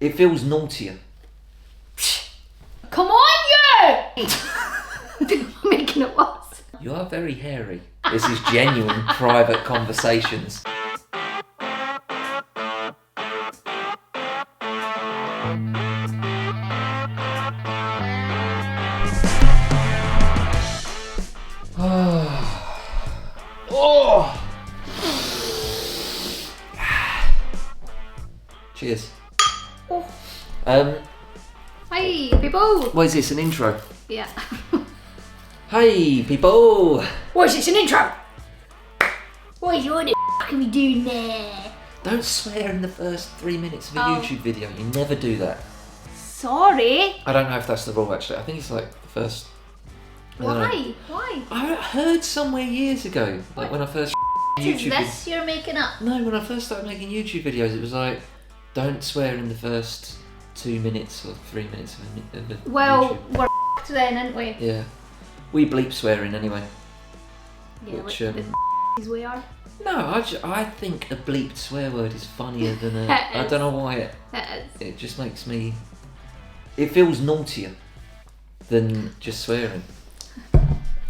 It feels naughtier. Come on, you! I'm making it worse. You are very hairy. This is genuine private conversations. Oh. Cheers. Oh. Hi, people. What is this, an intro? Yeah. Hey, people. What is this, an intro? What the f*** are we doing there? Don't swear in the first 3 minutes of a YouTube video. You never do that. Sorry. I don't know if that's the rule, actually. I think it's like the first... Why? Why? I heard somewhere years ago, like when I first Is this you're making up? No, when I first started making YouTube videos, it was like, don't swear in the first 2 minutes or 3 minutes of a Well, YouTube. we're f***ed then, aren't we? Yeah. We bleep swearing anyway. Yeah, Which, like the we are. No, I think a bleeped swear word is funnier than a... I don't know why it just makes me... It feels naughtier than just swearing.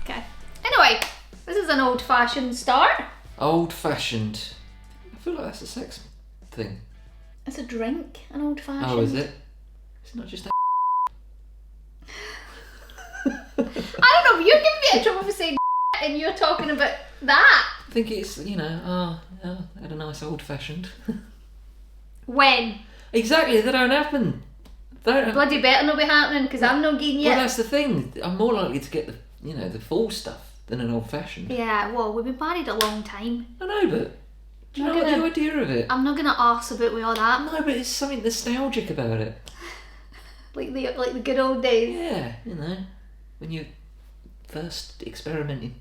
Okay. Anyway, this is an old-fashioned start. Old-fashioned. I feel like that's a sex thing. It's a drink, an old-fashioned. Oh, is it? It's not just a... I don't know, you're giving me a trouble for saying and you're talking about that. I think it's, you know, I don't know, it's old-fashioned. When? Exactly, they don't happen. Bloody better not be happening because I'm not getting Well, yet. that's the thing. I'm more likely to get the full stuff than an old-fashioned. Yeah, well, we've been married a long time. I know, but do you know the idea of it? I'm not gonna arse about with all that. No, but it's something nostalgic about it. Like the good old days. Yeah, you know, when you're first experimenting.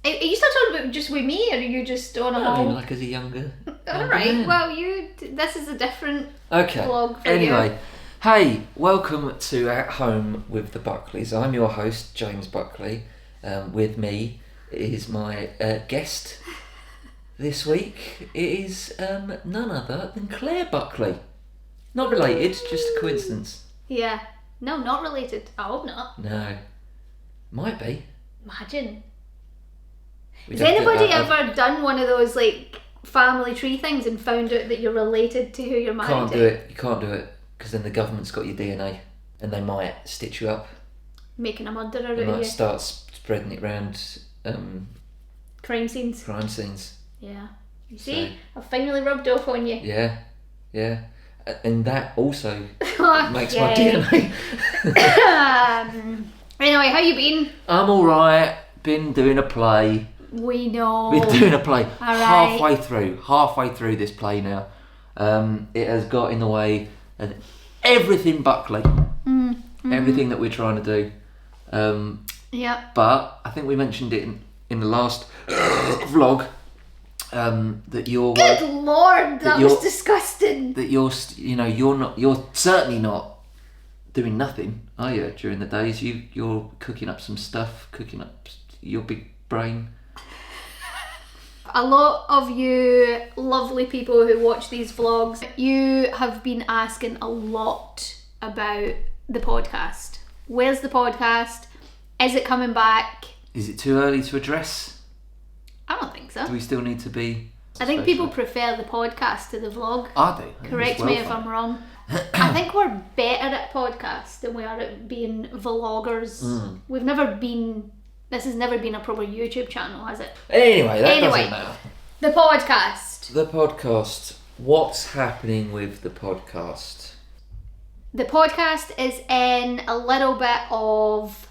Are you still talking about just with me, or are you just on a I whole? mean, like as a younger Alright, man. well, this is a different vlog for anyway, you. Hey, welcome to At Home with the Buckleys. I'm your host, James Buckley. With me is my guest this week. It is none other than Claire Buckley. Not related, just a coincidence. Yeah. No, not related. I hope not. No. Might be. Imagine. Has anybody ever done one of those like family tree things and found out that you're related to who you're married Can't to? do it. You can't do it because then the government's got your DNA and they might stitch you up. Making a murderer out They of might you. start spreading it around Crime scenes. crime scenes. Yeah. You see, I've finally rubbed off on you. Yeah, yeah. And that also makes my Okay. DNA. Anyway, how you been? I'm alright. Been doing a play. We know. Been doing a play. Alright. Halfway through this play now. It has got in the way of everything Buckley. Everything that we're trying to do. Yeah. But I think we mentioned it in the last vlog. That you're... Good lord, that was disgusting. That you're certainly not doing nothing, are you, during the days? You're cooking up some stuff, cooking up your big brain. A lot of you lovely people who watch these vlogs, you have been asking a lot about the podcast. Where's the podcast? Is it coming back? Is it too early to address? I don't think so. Do we still need to be... I think people prefer the podcast to the vlog. I do. Correct me if I'm wrong. I think we're better at podcasts than we are at being vloggers. We've never been... This has never been a proper YouTube channel, has it? Anyway, doesn't matter. The podcast. The podcast. What's happening with the podcast? The podcast is in a little bit of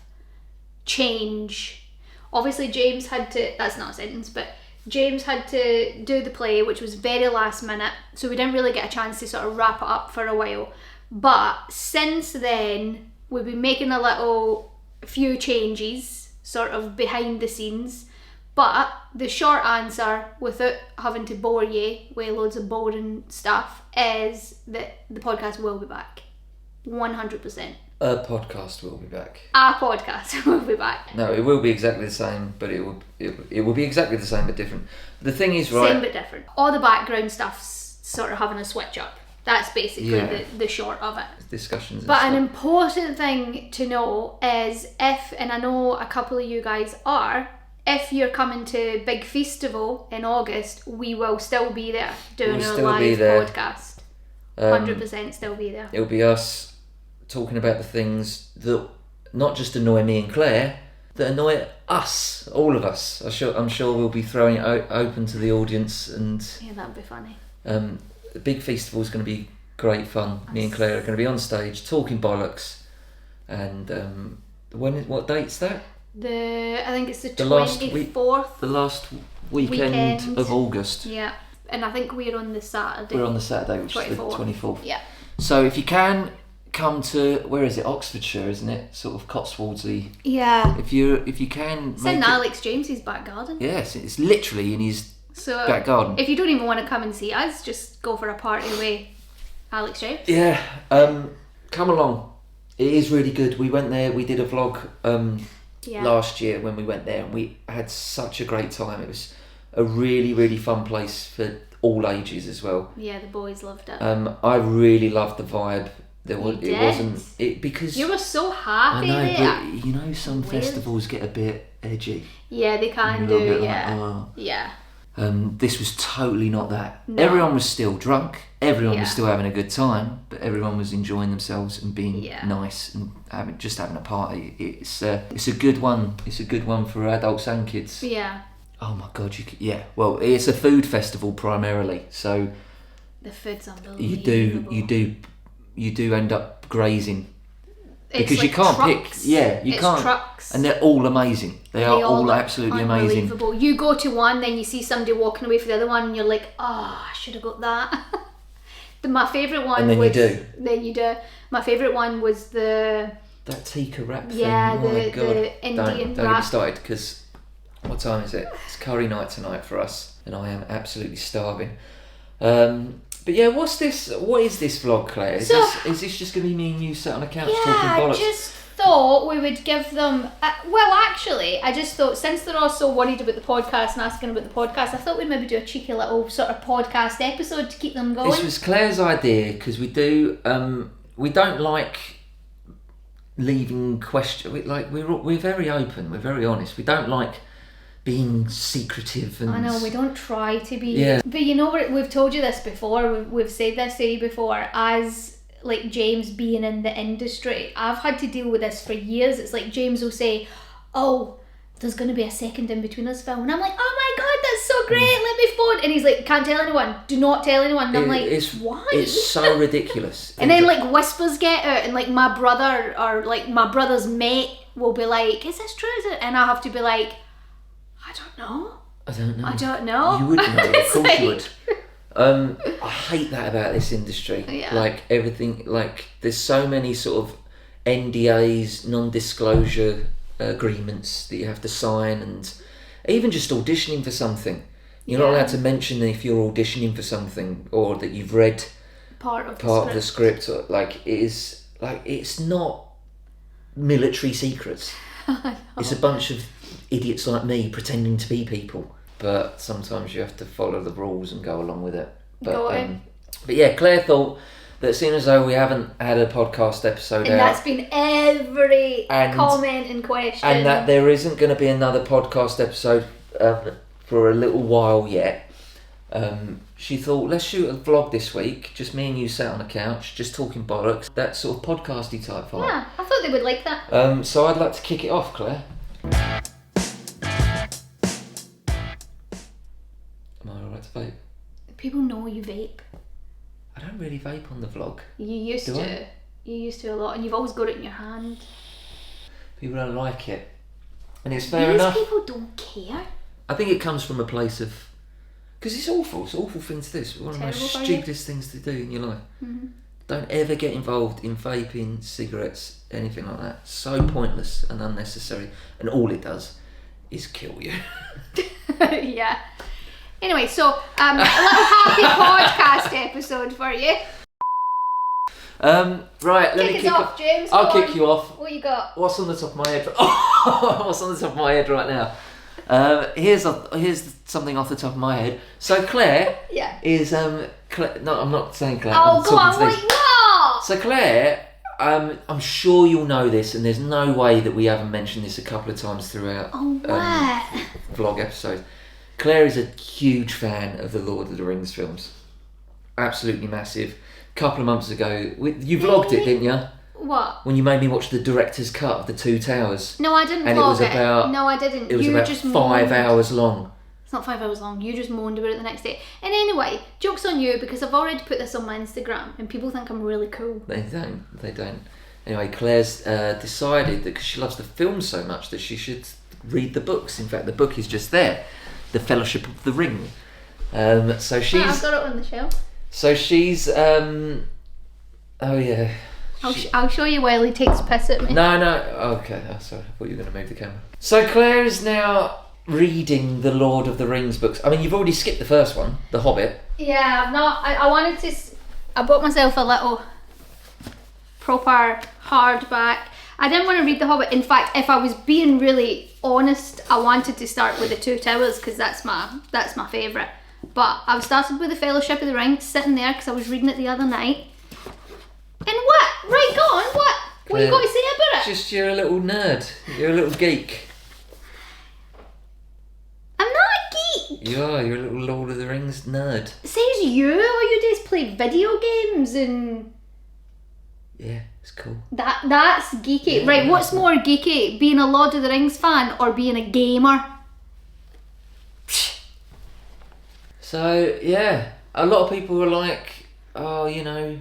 change. Obviously, James had to... That's not a sentence, but... James had to do the play, which was very last minute, so we didn't really get a chance to sort of wrap it up for a while. But since then, we've been making a few changes, sort of behind the scenes. But the short answer, without having to bore you with loads of boring stuff, is that the podcast will be back. 100%. A podcast will be back. Our podcast will be back. No, it will be exactly the same, but it will be exactly the same but different. The thing is, right... Same but different. All the background stuff's sort of having a switch up. That's basically the short of it. Discussions. But an important thing to know is and I know a couple of you guys are, if you're coming to Big FEASTIVAL in August, we will still be there doing our live podcast. 100% still be there. It'll be us talking about the things that not just annoy me and Claire, that annoy us, all of us. I'm sure we'll be throwing it open to the audience, and yeah, that'd be funny. The Big FEASTIVAL is going to be great fun. Me and Claire are going to be on stage talking bollocks, and what date's that? I think it's the 24th. The last weekend of August. Yeah, and I think we're on the Saturday. We're on the Saturday, which is the 24th. Yeah. So if you can come to, where is it? Oxfordshire, isn't it? Sort of Cotswoldsy. Yeah. If you can. It's in Alex James's back garden. Yes, it's literally in his back garden. If you don't even want to come and see us, just go for a party with Alex James. Yeah. Come along. It is really good. We went there. We did a vlog. Last year when we went there, and we had such a great time. It was a really, really fun place for all ages as well. Yeah, the boys loved it. I really loved the vibe. Because you were so happy there. But you know, some festivals get a bit edgy. Yeah, they can do. Yeah, like, yeah. This was totally not that. No. Everyone was still drunk. Everyone was still having a good time, but everyone was enjoying themselves and being nice and having a party. It's a good one. It's a good one for adults and kids. Yeah. Oh my God, Well, it's a food festival primarily, so the food's unbelievable. You do end up grazing. It's because like you can't trucks. pick. Yeah, you can't. Trucks. And they're all amazing. They are all absolutely amazing. You go to one, then you see somebody walking away from the other one, and you're like, oh, I should have got that. My favourite one and then was... Then you do. My favourite one was that tikka wrap thing. Yeah, oh my God. the Indian wrap. Don't get me started, because what time is it? It's curry night tonight for us, and I am absolutely starving. But yeah, what is this vlog, Claire? Is this just going to be me and you sat on a couch talking bollocks? I just thought we would give them... I just thought, since they're all so worried about the podcast and asking about the podcast, I thought we'd maybe do a cheeky little sort of podcast episode to keep them going. This was Claire's idea, because we don't like leaving questions. We're very open, we're very honest. We don't like being secretive and... I know, we don't try to be. Yeah. But you know what, we've told you this before, we've said this to you before, as like James being in the industry, I've had to deal with this for years. It's like James will say, oh, there's going to be a second in between us film, and I'm like, oh my God, that's so great, let me phone. And he's like, can't tell anyone, do not tell anyone. And I'm like, why? It's so ridiculous. And then like whispers get out, and like my brother or like my brother's mate will be like, is this true, is it? And I have to be like, I don't know. You would know, of course you would. I hate that about this industry. Yeah. Like everything, like there's so many sort of NDAs, non-disclosure agreements that you have to sign, and even just auditioning for something. You're not allowed to mention if you're auditioning for something or that you've read part of the script. Or, it's not military secrets. It's a bunch of idiots like me pretending to be people, but sometimes you have to follow the rules and go along with it. But yeah, Claire thought that seeing as though we haven't had a podcast episode and that's been every comment and question, and that there isn't going to be another podcast episode for a little while yet, she thought, let's shoot a vlog this week, just me and you sat on a couch just talking bollocks, that sort of podcasty type vibe. Yeah, I thought they would like that. So I'd like to kick it off, Claire. Am I alright to vape? People know you vape. I don't really vape on the vlog. You used to. You used to a lot, and you've always got it in your hand. People don't like it, and it's fair enough. People don't care. I think it comes from a place of, because it's awful. It's an awful thing to do. It's one of the most stupidest things to do in your life. Mm-hmm. Don't ever get involved in vaping, cigarettes, anything like that. So pointless and unnecessary, and all it does is kill you. Yeah. Anyway, so a little happy podcast episode for you. Right, let me kick off, James. I'll kick you off. What you got? What's on the top of my head? What's on the top of my head right now? Here's something off the top of my head. So Claire is No, I'm not saying Claire. Oh, I'm go on, talking to wait, these. what? So Claire, I'm sure you'll know this, and there's no way that we haven't mentioned this a couple of times throughout what? vlog episodes. Claire is a huge fan of the Lord of the Rings films. Absolutely massive. A couple of months ago, you vlogged it, didn't you? What? When you made me watch the director's cut of The Two Towers. No, I didn't And vlog it was it. about... No, I didn't. It was you about just 5 moaned. hours long. It's not 5 hours long. You just moaned about it the next day. And anyway, joke's on you because I've already put this on my Instagram and people think I'm really cool. They don't. Anyway, Claire's decided that because she loves the film so much that she should read the books. In fact, the book is just there. The Fellowship of the Ring. So she's... Yeah, I've got it on the shelf. So she's... oh yeah. I'll show you while he takes piss at me. No. Okay. Oh, sorry. I thought you were going to move the camera. So Claire is now reading the Lord of the Rings books. I mean, you've already skipped the first one, The Hobbit. Yeah, I've not. I wanted to. I bought myself a little proper hardback. I didn't want to read The Hobbit. In fact, if I was being really honest, I wanted to start with The Two Towers because that's my favourite. But I've started with The Fellowship of the Ring, sitting there because I was reading it the other night. And what? Right, go on. What you got to say about it? Just you're a little nerd. You're a little geek. I'm not a geek. You are. You're a little Lord of the Rings nerd. Says you. All you do is play video games and... Yeah, it's cool. That's geeky. Yeah, right, what's more geeky? Being a Lord of the Rings fan or being a gamer? So, yeah. A lot of people were like, oh, you know...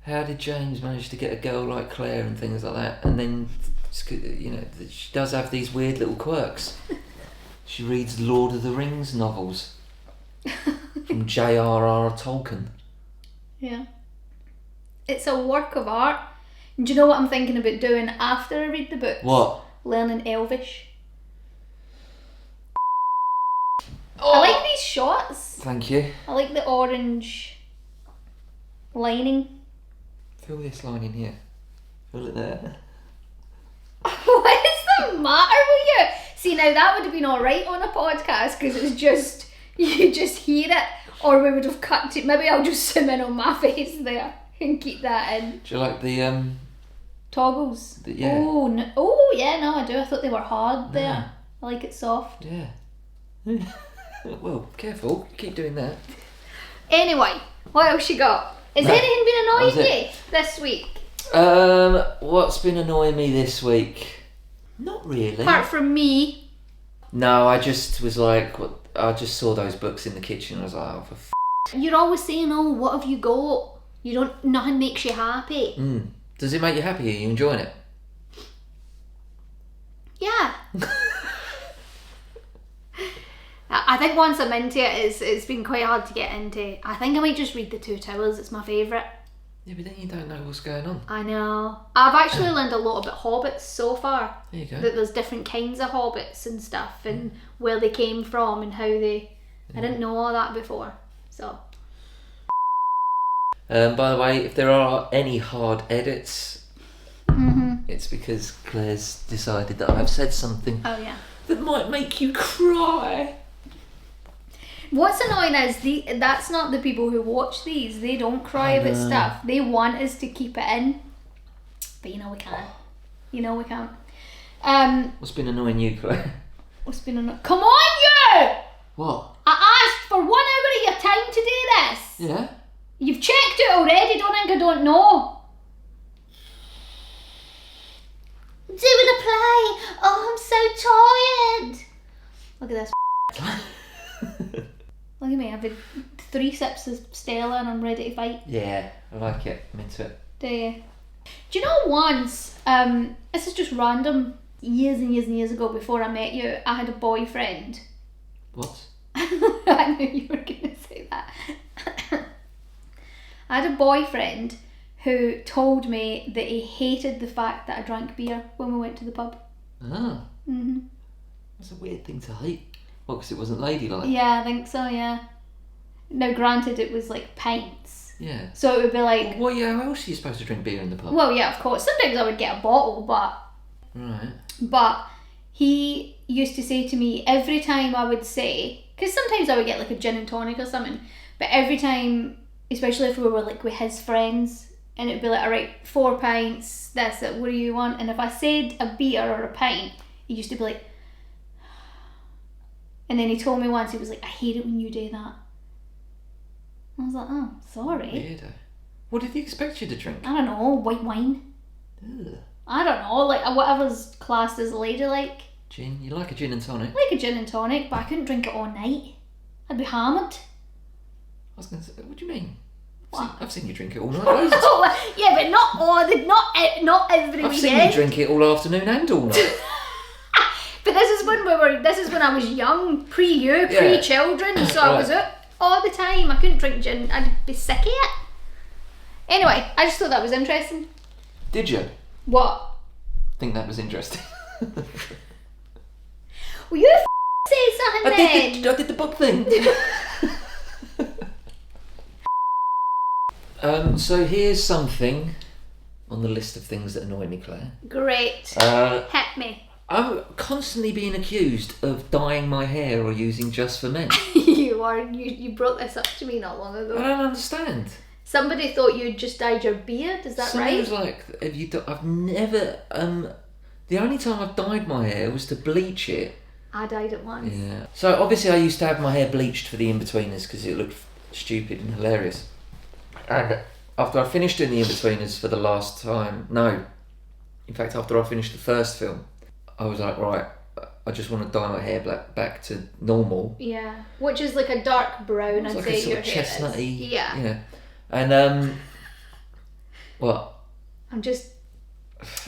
How did James manage to get a girl like Claire and things like that? And then, you know, she does have these weird little quirks. She reads Lord of the Rings novels from J.R.R. Tolkien. Yeah. It's a work of art. Do you know what I'm thinking about doing after I read the books? What? Learning Elvish. Oh! I like these shots. Thank you. I like the orange lining. Feel this line in here. Feel it there. What is the matter with you? See, now that would have been alright on a podcast because it's just, you just hear it, or we would have cut to, maybe I'll just zoom in on my face there and keep that in. Do you like the toggles? Yeah. Oh yeah, no I do. I thought they were hard there. Yeah. I like it soft. Yeah. Well, careful. Keep doing that. Anyway, what else you got? Has anything been annoying you this week? What's been annoying me this week? Not really. Apart from me. No, I just was like, I just saw those books in the kitchen and I was like, oh, for You're always saying, oh, what have you got? Nothing makes you happy. Does it make you happy? Are you enjoying it? Yeah. I think once I'm into it, it's been quite hard to get into. I think I might just read The Two Towers. It's my favourite. Yeah, but then you don't know what's going on. I know. I've actually learned a lot about hobbits so far. There you go. That there's different kinds of hobbits and stuff, and where they came from and how they... I didn't know all that before, so... By the way, if there are any hard edits, it's because Claire's decided that I've said something that might make you cry. What's annoying is that's not the people who watch these. They don't cry about stuff. They want us to keep it in, but you know we can't. You know we can't. What's been annoying you, Claire? What's been annoying? Come on, you! What? I asked for 1 hour of your time to do this. Yeah. You've checked it already. Don't think I don't know. Doing a play. Oh, I'm so tired. Look at this. Look at me. I've had 3 sips of Stella and I'm ready to fight. Yeah, I like it. I'm into it. Do you? Do you know once, this is just random, years and years and years ago before I met you, I had a boyfriend. What? I knew you were going to say that. I had a boyfriend who told me that he hated the fact that I drank beer when we went to the pub. Ah. That's a weird thing to hate. Well, because it wasn't ladylike. Yeah, I think so, yeah. Now, granted, it was like pints. Yeah. So it would be like... Well, yeah, how else are you supposed to drink beer in the pub? Well, yeah, of course. Sometimes I would get a bottle, but... Right. But he used to say to me every time I would say... Because sometimes I would get like a gin and tonic or something. But every time, especially if we were like with his friends, and it'd be like, alright, 4 pints, that's it, what do you want? And if I said a beer or a pint, he used to be like, and then he told me once, he was like, I hate it when you do that. I was like, oh, sorry. Weirdo. What did he expect you to drink? I don't know, white wine. Ugh. I don't know, like whatever's classed as ladylike. Gin? You like a gin and tonic? I like a gin and tonic, but I couldn't drink it all night. I'd be hammered. I was going to say, what do you mean? What? I've seen you drink it all night. Loads of times. Yeah, but not every I've weekend. seen you drink it all afternoon and all night. But this is when I was young, pre-you, pre-children, so I was out all the time. I couldn't drink gin. I'd be sick of it. Anyway, I just thought that was interesting. Did you? What? Think that was interesting. Well, you say something then. I did the book thing. So here's something on the list of things that annoy me, Claire. Great. Hit me. I'm constantly being accused of dyeing my hair or using Just for Men. You brought this up to me not long ago. I don't understand. Somebody thought you'd just dyed your beard, is that Somebody right? was like, I've never, the only time I've dyed my hair was to bleach it. I dyed it once. Yeah. So obviously I used to have my hair bleached for the in-betweeners because it looked stupid and hilarious. And after I finished doing the in-betweeners for the last time, in fact after I finished the first film, I was like, right, I just want to dye my hair back to normal. Yeah, which is like a dark brown, It's I'd like say a sort your of hair chestnutty, is. Yeah. you know. And what? I'm just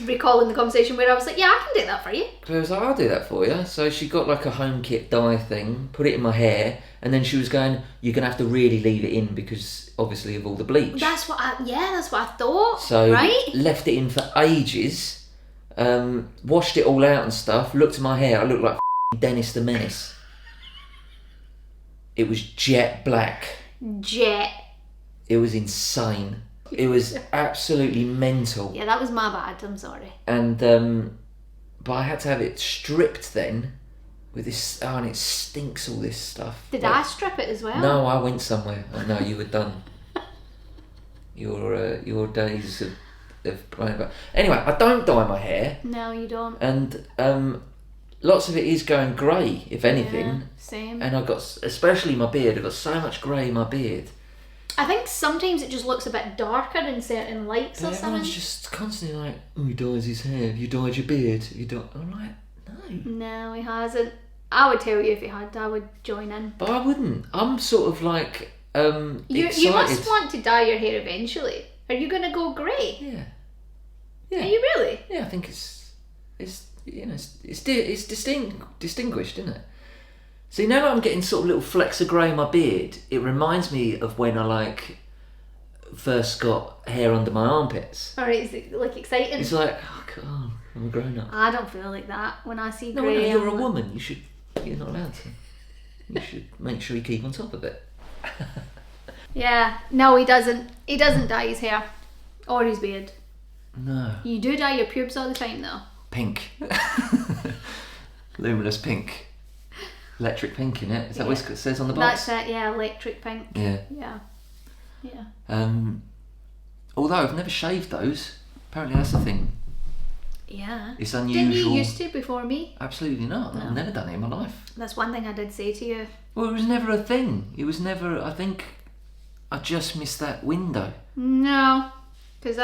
recalling the conversation where I was like, yeah, I can do that for you. Claire was like, I'll do that for you. So she got like a home kit dye thing, put it in my hair, and then she was going, you're going to have to really leave it in because obviously of all the bleach. That's what I thought. So right? left it in for ages, washed it all out and stuff, looked at my hair, I looked like Dennis the Menace. It was jet black. It was insane. It was absolutely mental. Yeah, that was my bad, I'm sorry. And but I had to have it stripped then with this, and it stinks, all this stuff. Did I strip it as well? No, I went somewhere. Oh, no, you were done. Your days of playing about. Anyway, I don't dye my hair. No, you don't. And lots of it is going grey, if anything. Yeah, same. And I've got, especially my beard, I've got so much grey in my beard. I think sometimes it just looks a bit darker in certain lights or something. Everyone's just constantly like, oh, he dyes his hair, have you dyed your beard? I'm like, no. No, he hasn't. I would tell you if he had, I would join in. But I wouldn't. I'm sort of like, excited. You must want to dye your hair eventually. Are you going to go grey? Yeah. Are you really? Yeah, I think it's distinguished, isn't it? See, now that I'm getting sort of little flecks of grey in my beard, it reminds me of when I first got hair under my armpits. Alright, is it like exciting? It's like, oh God, I'm a grown up. I don't feel like that when I see No, grey. you're a woman. You're not allowed to. You should make sure you keep on top of it. Yeah, no, he doesn't. He doesn't dye his hair or his beard. No. You do dye your pubes all the time, though. Pink. Luminous pink. Electric pink in it. Is that what it says on the box? That's it, yeah, electric pink. Yeah. Yeah. Although I've never shaved those. Apparently that's the thing. Yeah. It's unusual. Didn't you used to before me? Absolutely not. No. I've never done it in my life. That's one thing I did say to you. Well, it was never a thing. It was never, I think I just missed that window. No, because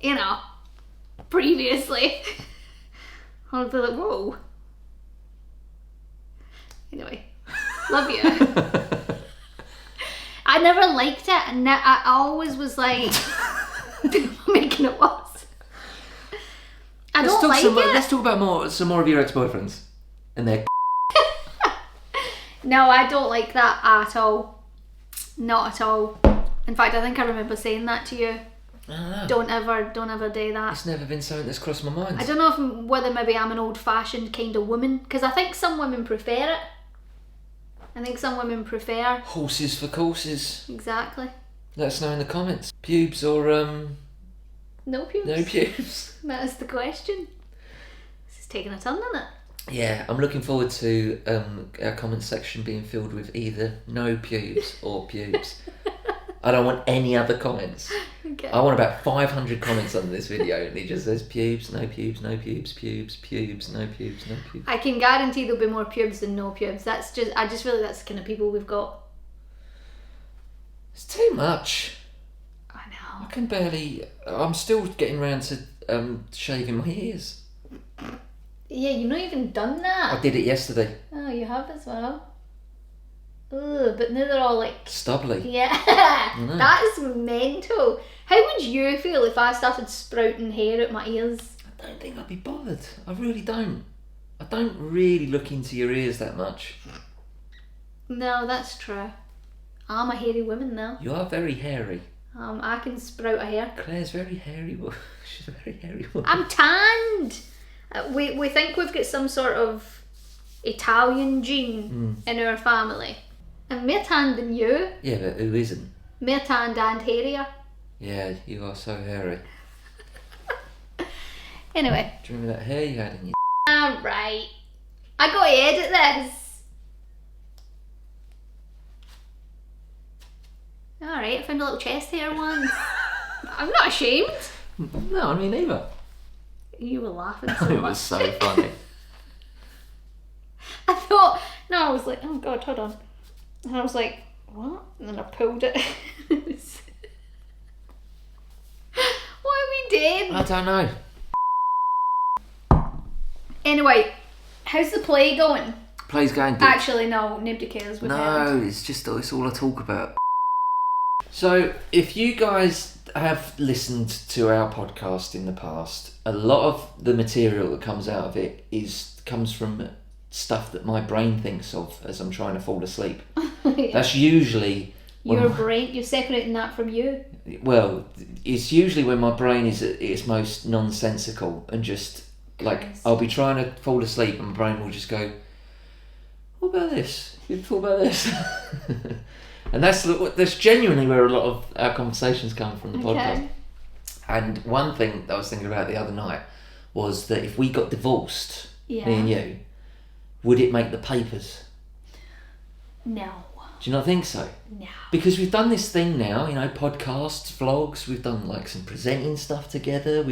you know, previously, I'd be like, whoa. Anyway, love you. I never liked it, and I always was like, making it worse. I don't like it. Let's talk about some more of your ex-boyfriends and their. No, I don't like that at all. Not at all. In fact, I think I remember saying that to you. I don't ever do that. It's never been something that's crossed my mind. I don't know whether maybe I'm an old-fashioned kind of woman, because I think some women prefer it. I think some women prefer horses for courses. Exactly. Let us know in the comments. Pubes or no pubes. no pubes. That is the question. This is taking a turn, isn't it? Yeah, I'm looking forward to our comment section being filled with either no pubes or pubes. I don't want any other comments. Okay. I want about 500 comments under this video, and it just says pubes, no pubes, no pubes, pubes, pubes, no pubes, no pubes. I can guarantee there'll be more pubes than no pubes. I just feel like that's the kind of people we've got. It's too much. I know. I can barely. I'm still getting round to shaving my ears. Yeah, you've not even done that. I did it yesterday. Oh, you have as well. Ugh, but now they're all like... Stubbly. Yeah, that's mental. How would you feel if I started sprouting hair out my ears? I don't think I'd be bothered. I really don't. I don't really look into your ears that much. No, that's true. I'm a hairy woman now. You are very hairy. I can sprout a hair. Claire's very hairy. She's a very hairy woman. I'm tanned. We think we've got some sort of Italian gene in our family. I'm more tanned than you. Yeah, but who isn't? More tanned and hairier. Yeah, you are so hairy. Anyway. Do you remember that hair you had in your... Alright. I got to edit this. Alright, I found a little chest hair once. I'm not ashamed. No, I mean neither. You were laughing so much. It was so funny. I was like, oh god, hold on. And I was like, what? And then I pulled it. What are we doing? I don't know. Anyway, how's the play going? Play's going good. Actually, no, nobody cares. No, it's all I talk about. So, if you guys have listened to our podcast in the past, a lot of the material that comes out of it comes from stuff that my brain thinks of as I'm trying to fall asleep. Yeah. That's usually your brain. You're separating that from you. Well, it's usually when my brain is at its most nonsensical and just like I'll be trying to fall asleep and my brain will just go, "What about this? You thought about this?" And that's genuinely where a lot of our conversations come from the podcast. And one thing that I was thinking about the other night was that if we got divorced, me and you, would it make the papers? No. Do you not think so? No. Because we've done this thing now, podcasts, vlogs, we've done like some presenting stuff together,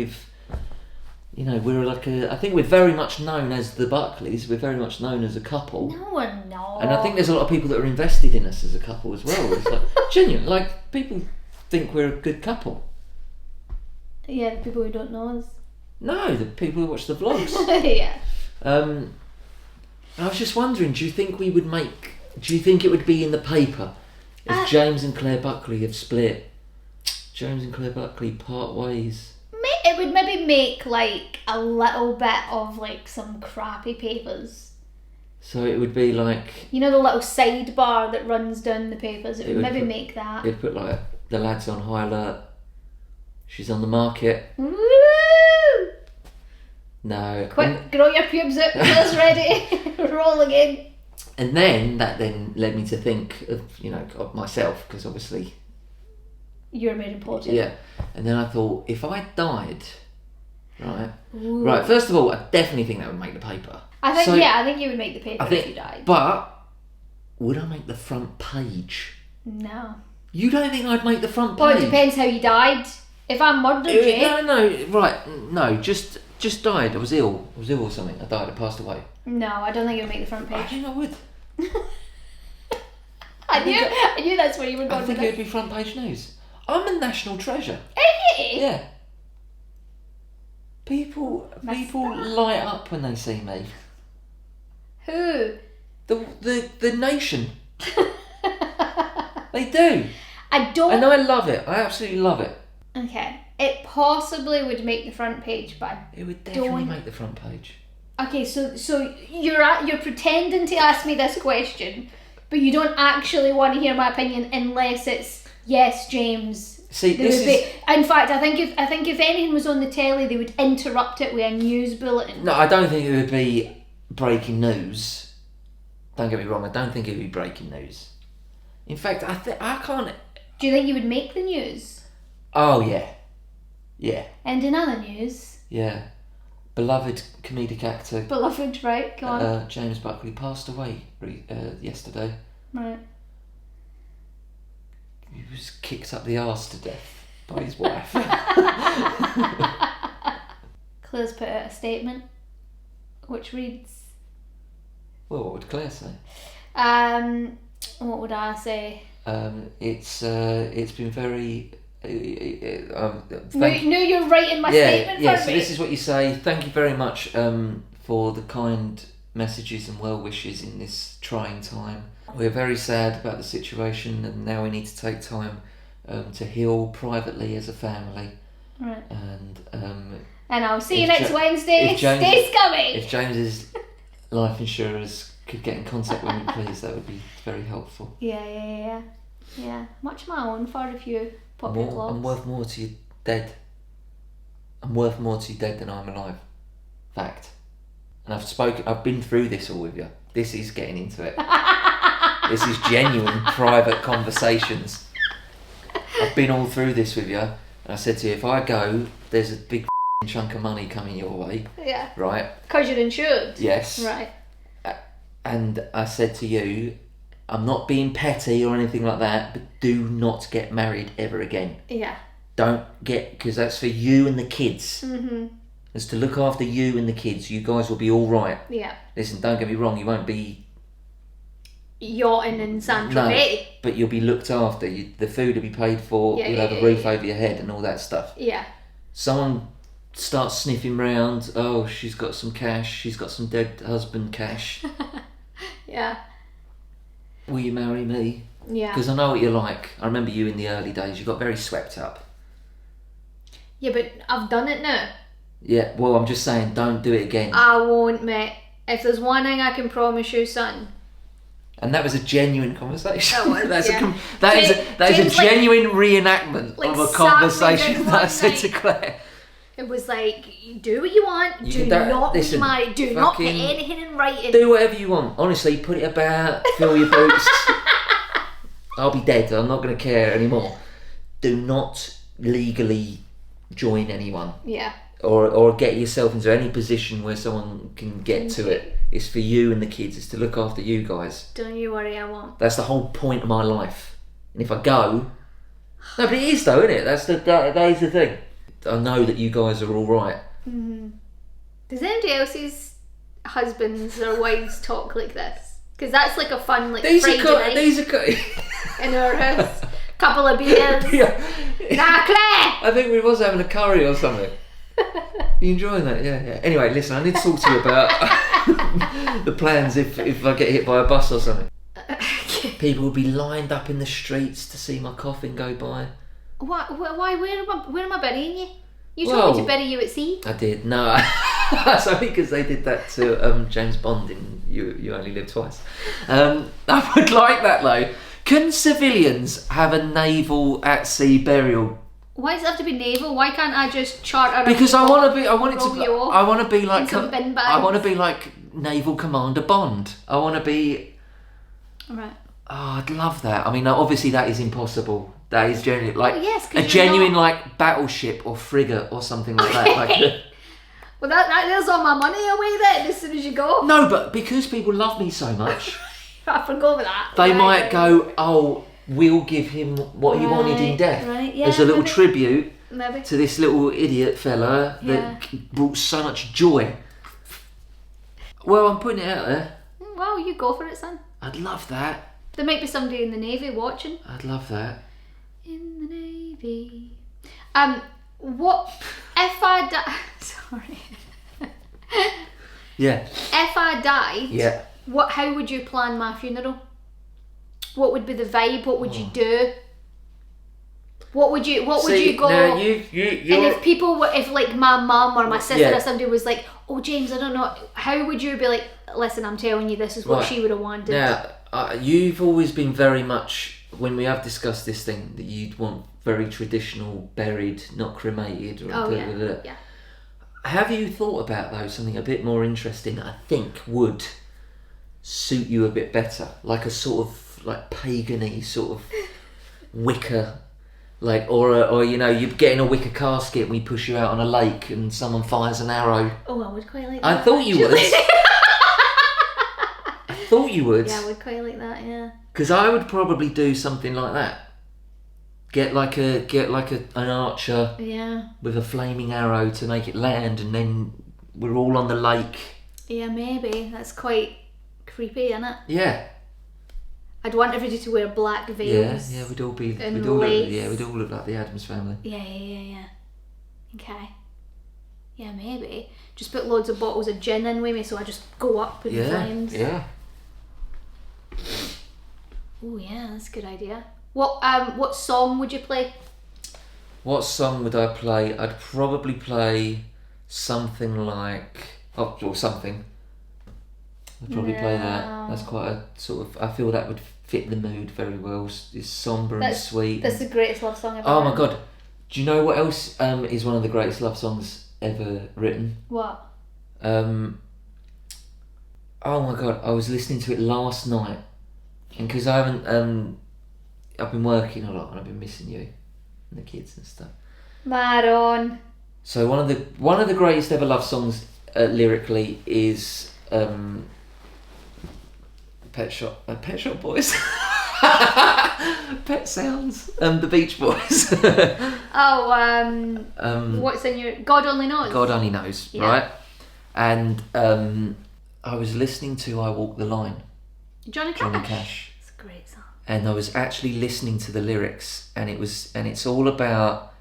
I think we're very much known as the Buckleys, we're very much known as a couple. No, we're not. And I think there's a lot of people that are invested in us as a couple as well. It's like, genuine, like people think we're a good couple. Yeah, the people who don't know us. No, the people who watch the vlogs. Yeah. And I was just wondering, do you think it would be in the paper if James and Claire Buckley have split? James and Claire Buckley part ways. It would maybe make like a little bit of like some crappy papers. So it would be like... You know the little sidebar that runs down the papers? It would maybe make that. It'd put like, the lad's on high alert. She's on the market. Woo! No. Quick, grow your pubes out. Pill's ready. Roll again. And then that led me to think of, of myself, because obviously... You're made important. Yeah. And then I thought, if I died, right? Ooh. Right, first of all, I definitely think that would make the paper. I think you would make the paper if you died. But would I make the front page? No. You don't think I'd make the front page? Well, it depends how you died. If I murdered you... No, just died. I was ill or something. I died, I passed away. No, I don't think it would make the front page. I think I would. I knew that's where you were going. I think it would be front page news. I'm a national treasure. Hey! Yeah. People light up when they see me. Who? The nation. They do. I don't... And I love it. I absolutely love it. Okay. It possibly would make the front page, but it would definitely make the front page. Okay, so you're pretending to ask me this question, but you don't actually want to hear my opinion unless it's yes, James. See, in fact, I think if anything was on the telly, they would interrupt it with a news bulletin. No, I don't think it would be breaking news. Don't get me wrong. I don't think it would be breaking news. In fact, I can't. Do you think you would make the news? Oh yeah. And in other news? Yeah. beloved comedic actor, Beloved, right? Go on. James Buckley, passed away yesterday. Right. He was kicked up the arse to death by his wife. Claire's put out a statement, which reads... Well, what would Claire say? What would I say? It's been very... No, you're writing my statement for so me. this is what you say. Thank you very much for the kind messages and well wishes in this trying time. We're very sad about the situation, and now we need to take time to heal privately as a family. Right. And I'll see you next Wednesday. Stay scummy. If James's life insurers could get in contact with me, please, that would be very helpful. Yeah. Much my own for if you pop your vlogs. I'm worth more to you dead. I'm worth more to you dead than I'm alive. Fact. And I've been through this all with you. This is getting into it. This is genuine private conversations. I've been all through this with you, and I said to you, if I go, there's a big chunk of money coming your way. Yeah. Right? Because you're insured. Yes. Right. And I said to you, I'm not being petty or anything like that, but do not get married ever again. Yeah. Because that's for you and the kids. Mm-hmm. It's to look after you and the kids. You guys will be all right. Yeah. Listen, don't get me wrong, you won't be yachting in San Tropez. No, but you'll be looked after. The food will be paid for. You'll have a roof over your head and all that stuff. Yeah. Someone starts sniffing round. Oh, she's got some cash. She's got some dead husband cash. Yeah. Will you marry me? Yeah. Because I know what you're like. I remember you in the early days. You got very swept up. Yeah, but I've done it now. Yeah, well, I'm just saying, don't do it again. I won't, mate. If there's one thing I can promise you, son. And that was a genuine conversation. That was, that is a genuine reenactment of a conversation that I said to Claire. It was like, do what you want, do not be married, do not put anything in writing. Do whatever you want. Honestly, put it about, fill your boots. I'll be dead, I'm not going to care anymore. Do not legally join anyone. Yeah. Or get yourself into any position where someone can get to it. It's for you and the kids. It's to look after you guys. Don't you worry, I won't. That's the whole point of my life. And if I go... No, but it is though, isn't it? That is the thing. I know that you guys are all right. Mm-hmm. Does anybody else's husbands or wives talk like this? Because that's like a fun Friday night. These are in our house. Couple of beers. Yeah. Nah, Claire! I think we was having a curry or something. You enjoying that? Yeah. Anyway, listen, I need to talk to you about the plans if I get hit by a bus or something. People will be lined up in the streets to see my coffin go by. Why? Where am I burying you? You told me to bury you at sea. I did. No, that's only because they did that to James Bond in You Only Live Twice. I would like that though. Can civilians have a naval at sea burial? Why does it have to be naval? Why can't I just charter? Because I want to be like Naval Commander Bond. I want to be. Right. Oh, I'd love that. I mean, obviously that is impossible. That is genuine, a genuine battleship or frigate or something like that. Well, there's all my money away then. As soon as you go. No, but because people love me so much, I forgot with that. They might go, oh, we'll give him what he wanted in death. Right, yeah, as a little tribute maybe. To this little idiot fella that brought so much joy. Well, I'm putting it out there. Well, you go for it, son. I'd love that. There might be somebody in the Navy watching. I'd love that. In the Navy. What if I die? Sorry. Yeah. If I died. Yeah. How would you plan my funeral? What would be the vibe? What would you do? What would you go? Now if like my mum or my sister or somebody was like, oh James, I don't know, how would you be like, listen, I'm telling you, this is what she would have wanted. Now, you've always been very much, when we have discussed this thing, that you'd want very traditional, buried, not cremated. Yeah. Have you thought about though something a bit more interesting that I think would suit you a bit better, like a sort of pagan-y sort of wicker Like, or you know, you get in a wicker casket and we push you out on a lake and someone fires an arrow. Oh, I would quite like that. I thought you would. I thought you would. Yeah, I would quite like that, yeah. Because I would probably do something like that. Get like an archer with a flaming arrow to make it land, and then we're all on the lake. Yeah, maybe. That's quite creepy, isn't it? Yeah. I'd want everybody to wear black veils. Yeah, we'd all look like the Addams Family. Yeah. Okay. Yeah, maybe. Just put loads of bottles of gin in with me, so I just go up in flames. Yeah. Oh yeah, that's a good idea. What song would you play? What song would I play? I'd probably play something like something. I'd probably play that. That's quite a sort of. I feel that would fit the mood very well. It's somber and sweet. That's the greatest love song ever. Oh my god! Do you know what else is one of the greatest love songs ever written? What? Oh my god! I was listening to it last night, and because I haven't I've been working a lot and I've been missing you and the kids and stuff. Maron. So one of the greatest ever love songs lyrically is Pet Shop Boys. Pet Sounds. The Beach Boys. What's in your God Only Knows? God Only Knows, yeah. Right? And I was listening to I Walk the Line. Johnny Cash. It's a great song. And I was actually listening to the lyrics, and it's all about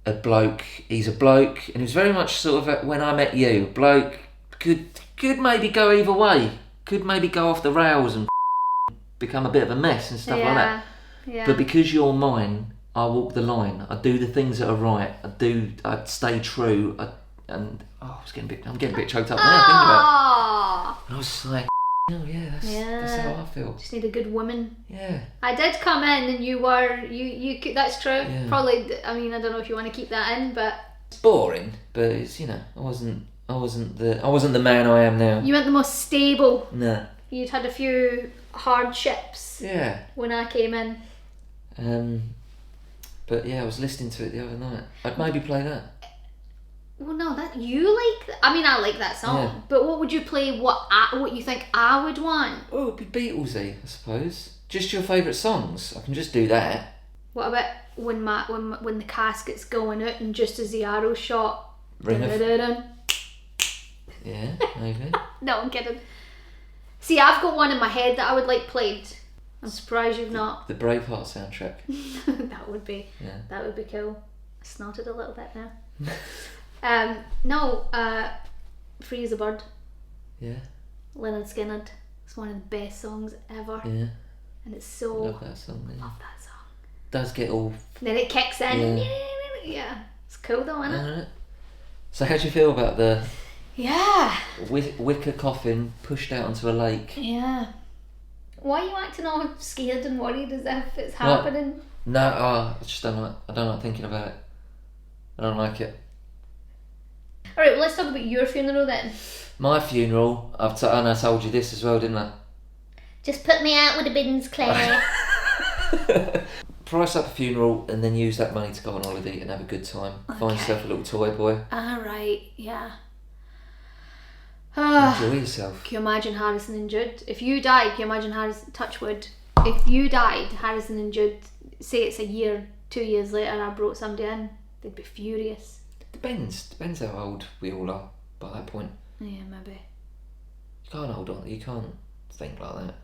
a bloke. He's a bloke, and it was very much sort of when I met you. A bloke could maybe go either way. Could maybe go off the rails and become a bit of a mess and stuff like that. Yeah. But because you're mine, I walk the line. I do the things that are right. I stay true. I'm getting a bit choked up now thinking about it. And I was like, oh yeah, that's how I feel. Just need a good woman. Yeah. I did come in and you were that's true. Yeah. Probably. I mean, I don't know if you want to keep that in, but it's boring. But it's I wasn't the man I am now. You weren't the most stable. No. You'd had a few hardships. Yeah. When I came in. But yeah, I was listening to it the other night. I'd maybe play that. Well, no, that you like. I mean, I like that song. Yeah. But what would you play? What you think I would want? Oh, it'd be Beatlesy, I suppose. Just your favourite songs. I can just do that. What about when the casket's going out and just as the arrow shot? Yeah, maybe. No, I'm kidding. See, I've got one in my head that I would like played. I'm surprised you've not. The Braveheart soundtrack. That would be. Yeah. That would be cool. I snorted a little bit there. Free as a Bird. Yeah. Leonard Skinner. It's one of the best songs ever. Yeah. And it's so. Love that song. Yeah. Love that song. Does get all. Then it kicks in. Yeah. Yeah. It's cool though, isn't it? Right. So how do you feel about the wicker coffin pushed out onto a lake? Yeah. Why are you acting all scared and worried as if it's happening? No, I just don't like thinking about it. I don't like it. Alright, well, let's talk about your funeral then. My funeral, and I told you this as well, didn't I? Just put me out with the bins, Claire. Price up a funeral and then use that money to go on holiday and have a good time. Okay. Find yourself a little toy boy. Alright, yeah. Enjoy yourself. Can you imagine Harrison and Jude? If you died, can you imagine Touchwood? If you died, Harrison and Jude, say it's a year, 2 years later, I brought somebody in, they'd be furious. Depends how old we all are by that point. Yeah, maybe. You can't hold on. You can't think like that.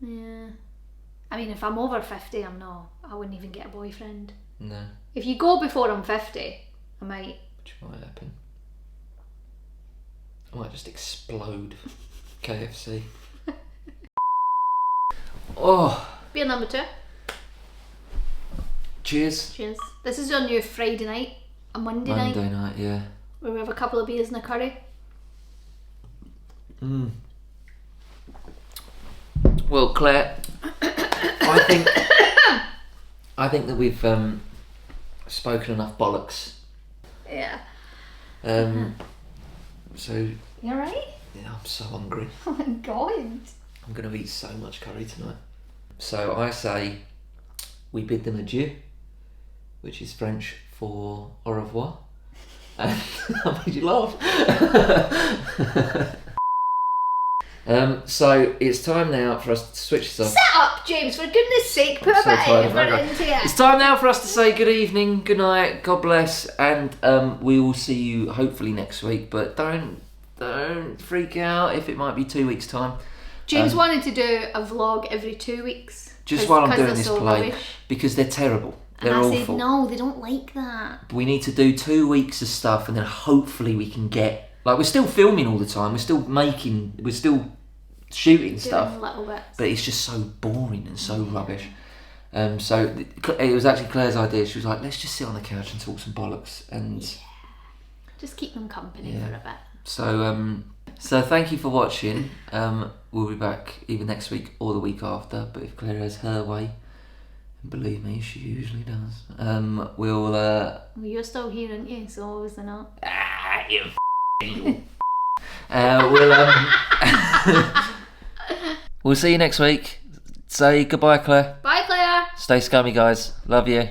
Yeah. I mean, if I'm over 50, I wouldn't even get a boyfriend. No. If you go before I'm 50, I might. Which might happen. I might just explode. KFC. Oh. Beer number 2. Cheers. Cheers. This is on your Friday night, a Monday night, yeah. Where we have a couple of beers and a curry. Well, Claire, I think that we've spoken enough bollocks. Yeah. So. You alright? Yeah, I'm so hungry. Oh my god. I'm gonna eat so much curry tonight. So I say, we bid them adieu, which is French for au revoir. And I made you laugh. So it's time now for us to switch this off. Set up, James, for goodness sake, put a bit of effort into it. It's time now for us to say good evening, good night, God bless, and we will see you hopefully next week. But don't freak out if it might be 2 weeks' time. James wanted to do a vlog every 2 weeks. Just while I'm doing this so play, rubbish. because they're terrible. And They're I awful. said, no, they don't like that. We need to do 2 weeks of stuff, and then hopefully we can get... Like, we're still filming all the time. We're still shooting stuff. Doing little bits. But it's just so boring and so rubbish. So it was actually Claire's idea. She was like, let's just sit on the couch and talk some bollocks. And just keep them company for a bit. So thank you for watching. We'll be back either next week or the week after. But if Claire has her way, and believe me, she usually does. We'll. Well, you're still here, aren't you? So obviously not. We'll see you next week. Say goodbye, Claire. Bye, Claire. Stay scummy, guys. Love you.